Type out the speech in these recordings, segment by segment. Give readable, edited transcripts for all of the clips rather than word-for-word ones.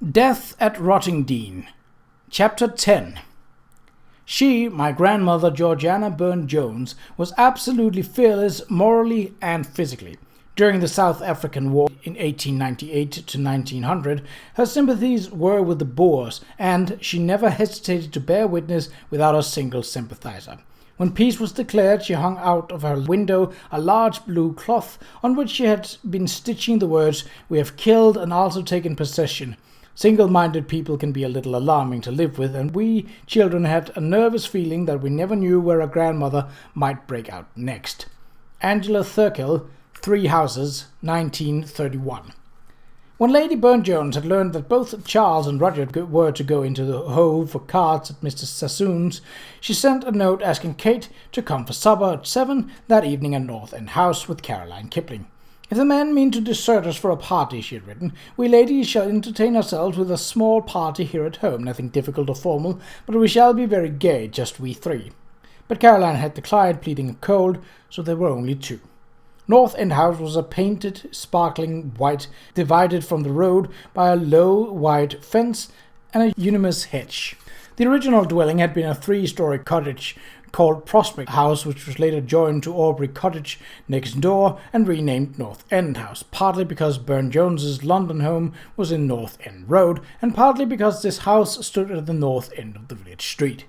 Death at Rottingdean. Chapter 10. She, my grandmother Georgiana Burne-Jones, was absolutely fearless morally and physically. During the South African War in 1898 to 1900, her sympathies were with the Boers, and she never hesitated to bear witness without a single sympathizer. When peace was declared, she hung out of her window a large blue cloth on which she had been stitching the words, "We have killed and also taken possession." Single-minded people can be a little alarming to live with, and we children had a nervous feeling that we never knew where a grandmother might break out next. Angela Thirkell, 3 Houses, 1931. When Lady Burne-Jones had learned that both Charles and Roger were to go into the Hove for cards at Mr. Sassoon's, she sent a note asking Kate to come for supper at 7 that evening at North End House with Caroline Kipling. "If the men mean to desert us for a party," she had written, "we ladies shall entertain ourselves with a small party here at home, nothing difficult or formal, but we shall be very gay, just we 3. But Caroline had declined, pleading a cold, so there were only 2. North End House was a painted, sparkling white, divided from the road by a low, white fence and a unanimous hedge. The original dwelling had been a 3-story cottage called Prospect House, which was later joined to Aubrey Cottage next door and renamed North End House, partly because Burne-Jones's London home was in North End Road, and partly because this house stood at the north end of the village street.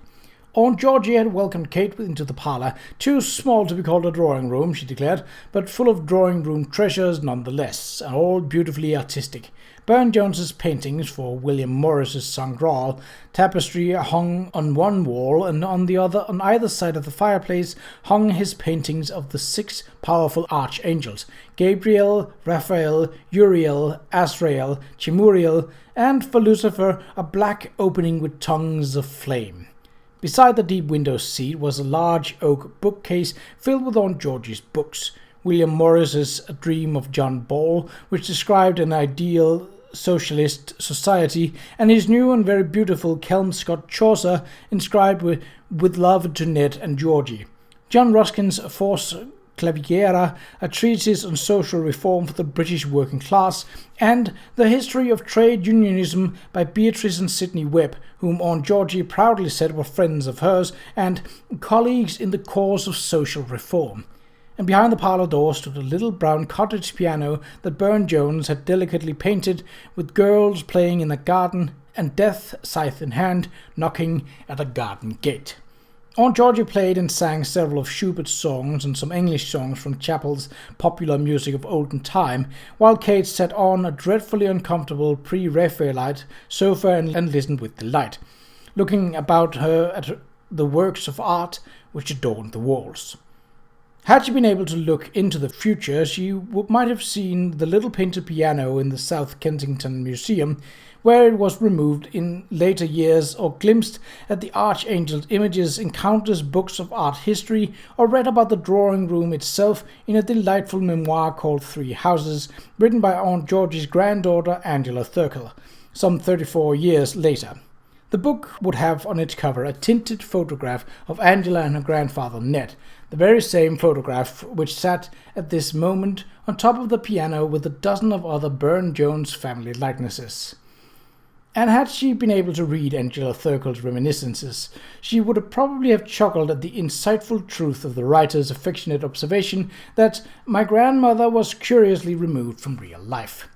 Aunt Georgie had welcomed Kate into the parlour, too small to be called a drawing-room, she declared, but full of drawing-room treasures nonetheless, and all beautifully artistic. Burne-Jones's paintings for William Morris's Sangraal tapestry hung on one wall, and on either side of the fireplace, hung his paintings of the 6 powerful archangels, Gabriel, Raphael, Uriel, Azrael, Chimuriel, and for Lucifer a black opening with tongues of flame. Beside the deep window seat was a large oak bookcase filled with Aunt Georgie's books. William Morris's A Dream of John Ball, which described an ideal socialist society, and his new and very beautiful Kelmscott Chaucer, inscribed with love to Ned and Georgie. John Ruskin's Force Clavigera, a treatise on social reform for the British working class, and The History of Trade Unionism by Beatrice and Sidney Webb, whom Aunt Georgie proudly said were friends of hers and colleagues in the cause of social reform. And behind the parlour door stood a little brown cottage piano that Burne-Jones had delicately painted, with girls playing in the garden and Death, scythe in hand, knocking at a garden gate. Aunt Georgie played and sang several of Schubert's songs and some English songs from Chappell's popular music of olden time, while Kate sat on a dreadfully uncomfortable pre-Raphaelite sofa and listened with delight, looking about her at the works of art which adorned the walls. Had she been able to look into the future, she might have seen the little painted piano in the South Kensington Museum, where it was removed in later years, or glimpsed at the archangel's images in countless books of art history, or read about the drawing room itself in a delightful memoir called 3 Houses, written by Aunt Georgie's granddaughter Angela Thirkell, some 34 years later. The book would have on its cover a tinted photograph of Angela and her grandfather Ned, the very same photograph which sat at this moment on top of the piano with a dozen of other Burne-Jones family likenesses. And had she been able to read Angela Thirkell's reminiscences, she would probably have chuckled at the insightful truth of the writer's affectionate observation that my grandmother was curiously removed from real life.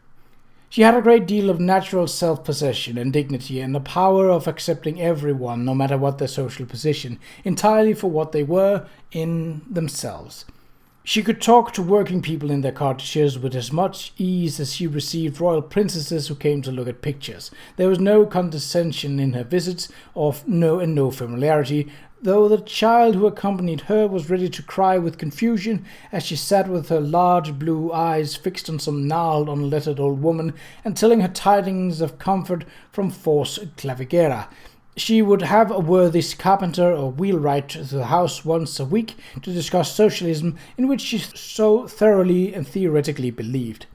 She had a great deal of natural self-possession and dignity, and the power of accepting everyone, no matter what their social position, entirely for what they were in themselves. She could talk to working people in their cottages with as much ease as she received royal princesses who came to look at pictures. There was no condescension in her visits, no familiarity, though the child who accompanied her was ready to cry with confusion as she sat with her large blue eyes fixed on some gnarled, unlettered old woman and telling her tidings of comfort from Force Clavigera. She would have a worthy carpenter or wheelwright to the house once a week to discuss socialism, in which she so thoroughly and theoretically believed.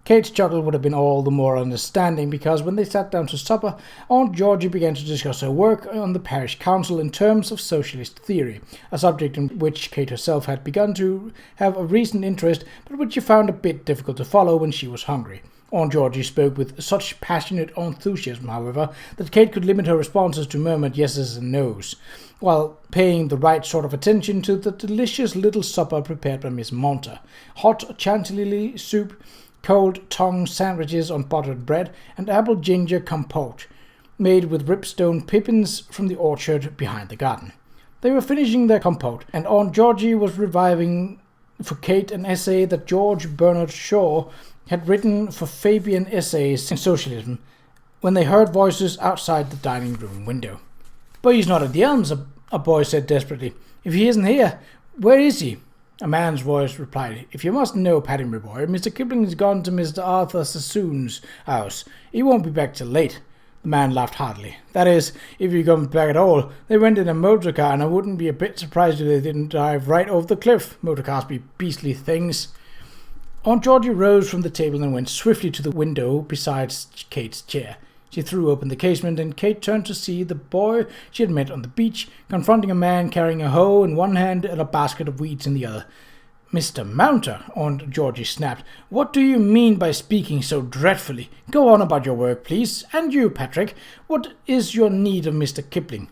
Kate's chuckle would have been all the more understanding because when they sat down to supper, Aunt Georgie began to discuss her work on the parish council in terms of socialist theory, a subject in which Kate herself had begun to have a recent interest, but which she found a bit difficult to follow when she was hungry. Aunt Georgie spoke with such passionate enthusiasm, however, that Kate could limit her responses to murmured yeses and nos, while paying the right sort of attention to the delicious little supper prepared by Miss Mounter. Hot chantilly soup, cold tongue sandwiches on buttered bread, and apple ginger compote, made with ripstone pippins from the orchard behind the garden. They were finishing their compote, and Aunt Georgie was reviving for Kate an essay that George Bernard Shaw had written for Fabian Essays in Socialism, when they heard voices outside the dining room window. "But he's not at the Elms," a boy said desperately. "If he isn't here, where is he?" A man's voice replied, "If you must know, Paddy, my boy, Mr. Kipling has gone to Mr. Arthur Sassoon's house. He won't be back till late." The man laughed heartily. "That is, if he comes back at all. They went in a motor car, and I wouldn't be a bit surprised if they didn't drive right over the cliff. Motor cars be beastly things." Aunt Georgie rose from the table and went swiftly to the window beside Kate's chair. She threw open the casement, and Kate turned to see the boy she had met on the beach, confronting a man carrying a hoe in one hand and a basket of weeds in the other. "Mr. Mounter," Aunt Georgie snapped, "what do you mean by speaking so dreadfully? Go on about your work, please. And you, Patrick, what is your need of Mr. Kipling?"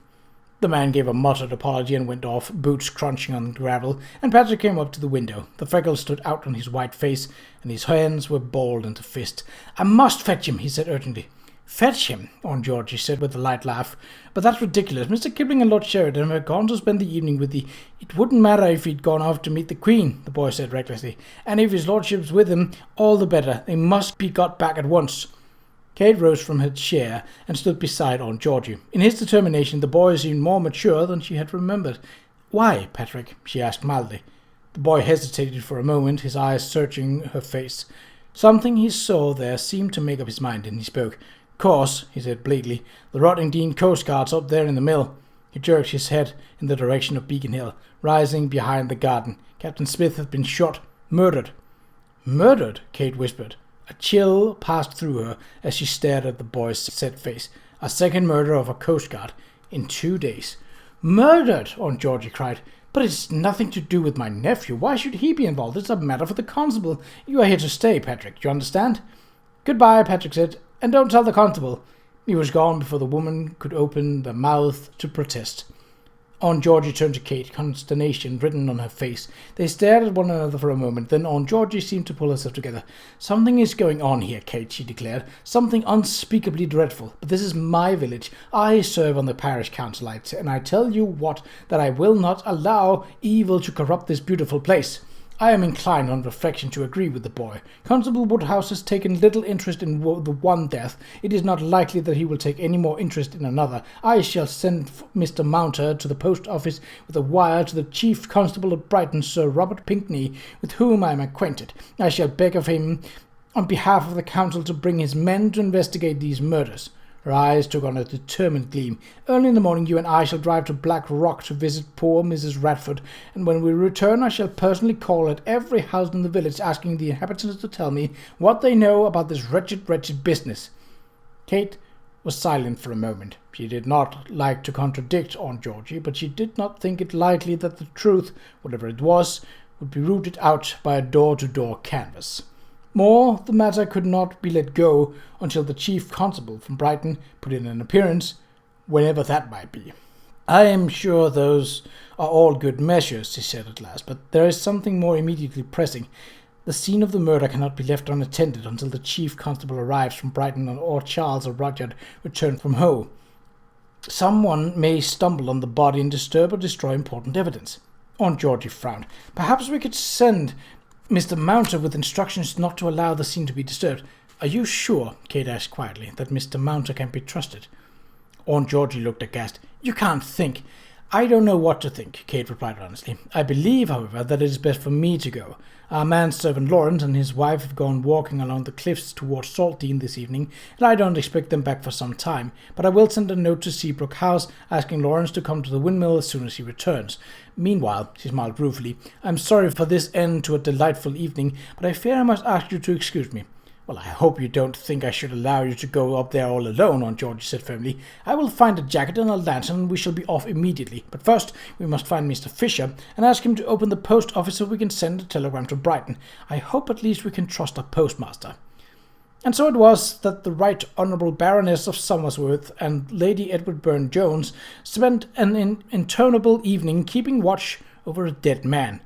The man gave a muttered apology and went off, boots crunching on the gravel, and Patrick came up to the window. The freckles stood out on his white face, and his hands were balled into fists. "I must fetch him," he said urgently. "Fetch him," Aunt Georgie said with a light laugh. "But that's ridiculous. Mr. Kipling and Lord Sheridan have gone to spend the evening with the—" "It wouldn't matter if he'd gone off to meet the Queen," the boy said recklessly. "And if his lordship's with him, all the better. They must be got back at once." Kate rose from her chair and stood beside Aunt Georgie. In his determination, the boy seemed more mature than she had remembered. "Why, Patrick?" she asked mildly. The boy hesitated for a moment, his eyes searching her face. Something he saw there seemed to make up his mind, and he spoke. "Course," he said bleakly, "the Rottingdean coastguard's up there in the mill." He jerked his head in the direction of Beacon Hill, rising behind the garden. "Captain Smith has been shot. Murdered." "Murdered?" Kate whispered. A chill passed through her as she stared at the boy's set face. A second murder of a coastguard in 2 days. "Murdered!" Aunt Georgie cried. "But it's nothing to do with my nephew. Why should he be involved? It's a matter for the constable. You are here to stay, Patrick. Do you understand?" "Goodbye," Patrick said. "And don't tell the constable." He was gone before the woman could open the mouth to protest. Aunt Georgie turned to Kate, consternation written on her face. They stared at one another for a moment, then Aunt Georgie seemed to pull herself together. "Something is going on here, Kate," she declared. "Something unspeakably dreadful. But this is my village. I serve on the parish council, and I tell you what, that I will not allow evil to corrupt this beautiful place. I am inclined on reflection to agree with the boy. Constable Woodhouse has taken little interest in the one death. It is not likely that he will take any more interest in another. I shall send Mr. Mounter to the post office with a wire to the Chief Constable of Brighton, Sir Robert Pinkney, with whom I am acquainted. I shall beg of him, on behalf of the council, to bring his men to investigate these murders." Her eyes took on a determined gleam. "Early in the morning you and I shall drive to Black Rock to visit poor Mrs. Radford, and when we return I shall personally call at every house in the village, asking the inhabitants to tell me what they know about this wretched business." Kate was silent for a moment. She did not like to contradict Aunt Georgie, but she did not think it likely that the truth, whatever it was, would be rooted out by a door-to-door canvass. More, the matter could not be let go until the chief constable from Brighton put in an appearance, whenever that might be. "I am sure those are all good measures," he said at last, "but there is something more immediately pressing. The scene of the murder cannot be left unattended until the chief constable arrives from Brighton or Charles or Rudyard return from Hoe. Someone may stumble on the body and disturb or destroy important evidence." Aunt Georgie frowned. "Perhaps we could send Mr. Mounter with instructions not to allow the scene to be disturbed." "Are you sure," Kate asked quietly, "that Mr. Mounter can be trusted?" Aunt Georgie looked aghast. "You can't think—" "I don't know what to think," Kate replied honestly. "I believe, however, that it is best for me to go. Our manservant Lawrence and his wife have gone walking along the cliffs towards Saltdean this evening, and I don't expect them back for some time, but I will send a note to Seabrook House asking Lawrence to come to the windmill as soon as he returns. Meanwhile," she smiled ruefully, "I'm sorry for this end to a delightful evening, but I fear I must ask you to excuse me." "Well, I hope you don't think I should allow you to go up there all alone," Aunt Georgie said firmly. "I will find a jacket and a lantern, and we shall be off immediately. But first we must find Mr. Fisher and ask him to open the post office so we can send a telegram to Brighton. I hope at least we can trust our postmaster." And so it was that the Right Honourable Baroness of Somersworth and Lady Edward Burne-Jones spent an interminable evening keeping watch over a dead man.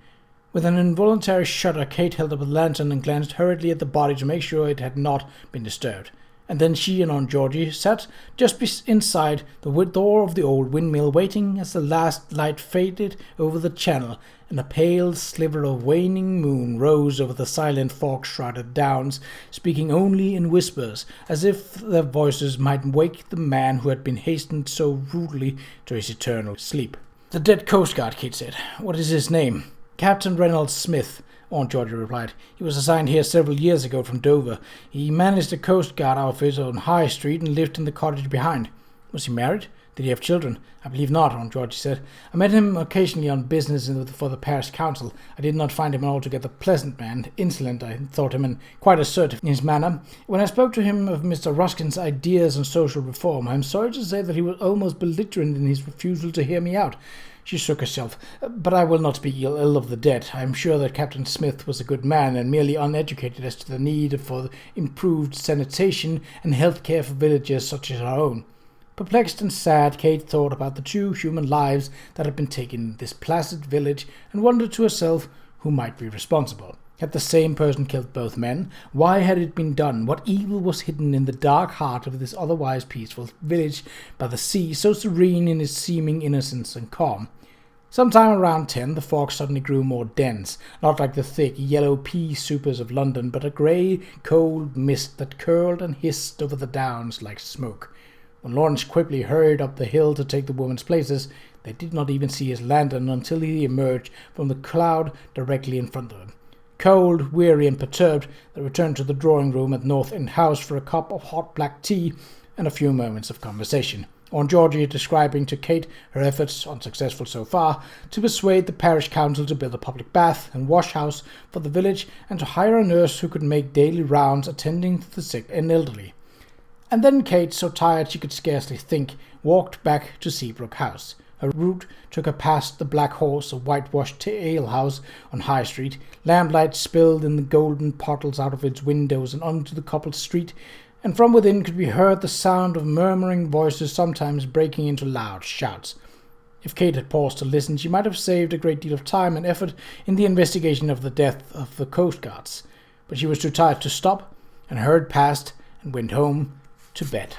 With an involuntary shudder, Kate held up a lantern and glanced hurriedly at the body to make sure it had not been disturbed. And then she and Aunt Georgie sat just inside the door of the old windmill, waiting as the last light faded over the channel, and a pale sliver of waning moon rose over the silent fog-shrouded downs, speaking only in whispers, as if their voices might wake the man who had been hastened so rudely to his eternal sleep. "The dead coastguard," Kate said. "What is his name?" "Captain Reynolds Smith," Aunt Georgie replied. "He was assigned here several years ago from Dover. He managed a coastguard outfit on High Street and lived in the cottage behind." "Was he married? Did he have children?" "I believe not," Aunt Georgie said. "I met him occasionally on business for the parish council. I did not find him an altogether pleasant man. Insolent, I thought him, and quite assertive in his manner. When I spoke to him of Mr. Ruskin's ideas on social reform, I am sorry to say that he was almost belligerent in his refusal to hear me out." She shook herself. "But I will not speak ill of the dead. I am sure that Captain Smith was a good man, and merely uneducated as to the need for improved sanitation and health care for villages such as our own." Perplexed and sad, Kate thought about the 2 human lives that had been taken in this placid village, and wondered to herself who might be responsible. Had the same person killed both men? Why had it been done? What evil was hidden in the dark heart of this otherwise peaceful village by the sea, so serene in its seeming innocence and calm? Sometime around 10, the fog suddenly grew more dense, not like the thick, yellow pea soupers of London, but a grey, cold mist that curled and hissed over the downs like smoke. When Lawrence Quigley hurried up the hill to take the women's places, they did not even see his lantern until he emerged from the cloud directly in front of them. Cold, weary, and perturbed, they returned to the drawing-room at North End House for a cup of hot black tea and a few moments of conversation. Aunt Georgie describing to Kate her efforts, unsuccessful so far, to persuade the parish council to build a public bath and wash-house for the village, and to hire a nurse who could make daily rounds attending to the sick and elderly. And then Kate, so tired she could scarcely think, walked back to Seabrook House. Her route took her past the Black Horse, a whitewashed alehouse on High Street. Lamplight spilled in the golden bottles out of its windows and onto the cobbled street, and from within could be heard the sound of murmuring voices, sometimes breaking into loud shouts. If Kate had paused to listen, she might have saved a great deal of time and effort in the investigation of the death of the coastguards. But she was too tired to stop, and hurried past and went home to bed.